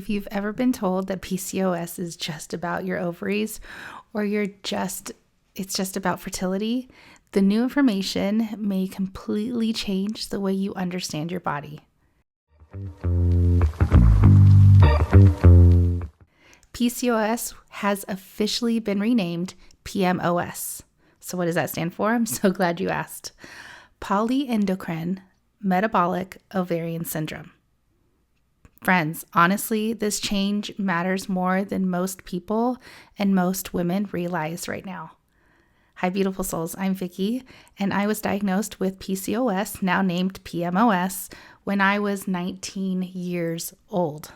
If you've ever been told that PCOS is just about your ovaries or it's just about fertility, the new information may completely change the way you understand your body. PCOS has officially been renamed PMOS. So what does that stand for? I'm so glad you asked. Polyendocrine Metabolic Ovarian Syndrome. Friends, honestly, this change matters more than most people and most women realize right now. Hi, beautiful souls. I'm Vicki, and I was diagnosed with PCOS, now named PMOS, when I was 19 years old.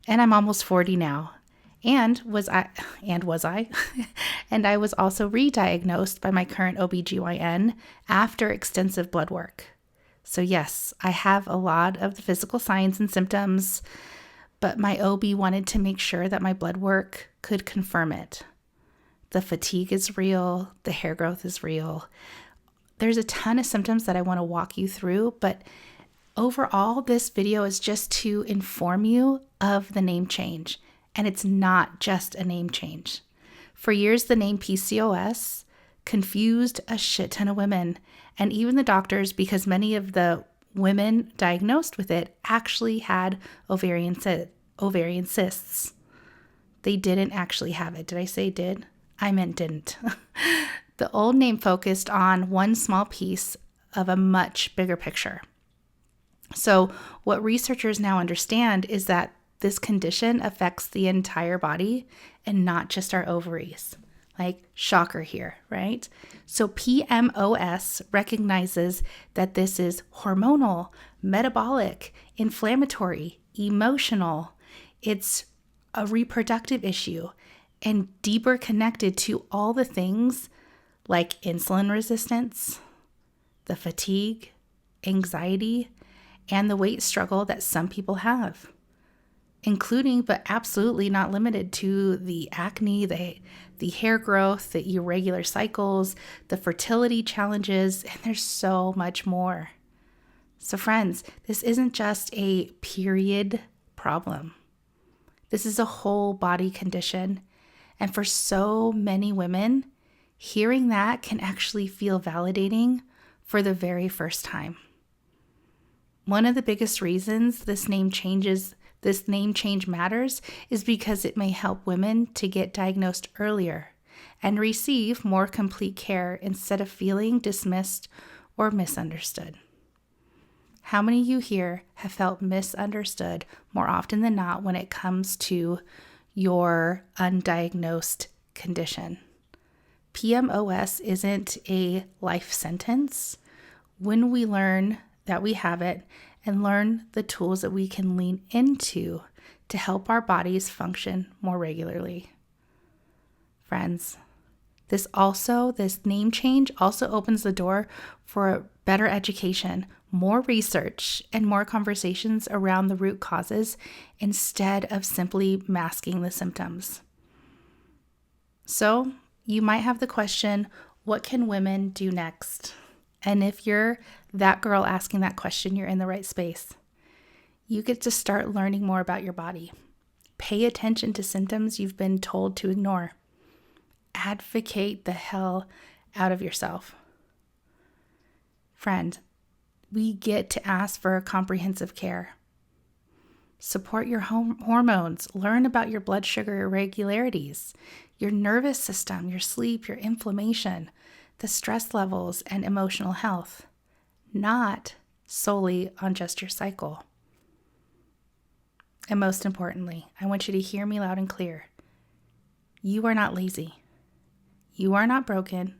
And I'm almost 40 now. And I was also re-diagnosed by my current OBGYN after extensive blood work. So yes, I have a lot of the physical signs and symptoms, but my OB wanted to make sure that my blood work could confirm it. The fatigue is real, the hair growth is real. There's a ton of symptoms that I want to walk you through, but overall, this video is just to inform you of the name change. And it's not just a name change. For years, the name PCOS confused a shit ton of women and even the doctors, because many of the women diagnosed with it actually had ovarian cysts. They didn't actually have it. Did I say did? I meant didn't. The old name focused on one small piece of a much bigger picture. So what researchers now understand is that this condition affects the entire body and not just our ovaries. Like, shocker here, right? So PMOS recognizes that this is hormonal, metabolic, inflammatory, emotional. It's a reproductive issue and deeper connected to all the things like insulin resistance, the fatigue, anxiety, and the weight struggle that some people have, including but absolutely not limited to the acne, the hair growth, the irregular cycles, the fertility challenges, and there's so much more. So friends, this isn't just a period problem. This is a whole body condition. And for so many women, hearing that can actually feel validating for the very first time. One of the biggest reasons this name change matters is because it may help women to get diagnosed earlier and receive more complete care instead of feeling dismissed or misunderstood. How many of you here have felt misunderstood more often than not when it comes to your undiagnosed condition? PMOS isn't a life sentence. When we learn that we have it and learn the tools that we can lean into to help our bodies function more regularly. Friends, this name change also opens the door for better education, more research, and more conversations around the root causes instead of simply masking the symptoms. So you might have the question, what can women do next? And if you're that girl asking that question, you're in the right space. You get to start learning more about your body. Pay attention to symptoms you've been told to ignore. Advocate the hell out of yourself. Friend, we get to ask for comprehensive care. Support your hormones. Learn about your blood sugar irregularities, your nervous system, your sleep, your inflammation, the stress levels, and emotional health, not solely on just your cycle. And most importantly, I want you to hear me loud and clear. You are not lazy. You are not broken,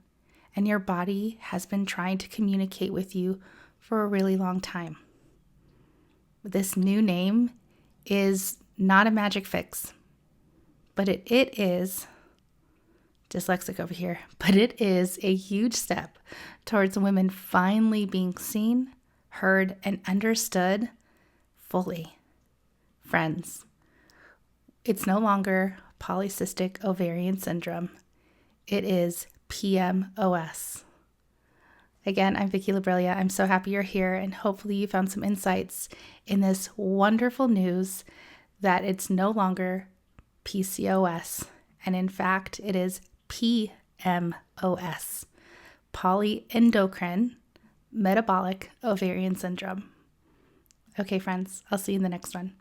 and your body has been trying to communicate with you for a really long time. This new name is not a magic fix, but it is dyslexic over here, but it is a huge step towards women finally being seen, heard, and understood fully. Friends, it's no longer polycystic ovarian syndrome. It is PMOS. Again, I'm Vicki Lebrilla. I'm so happy you're here, and hopefully you found some insights in this wonderful news that it's no longer PCOS, and in fact, it is PMOS, Polyendocrine Metabolic Ovarian Syndrome. Okay, friends, I'll see you in the next one.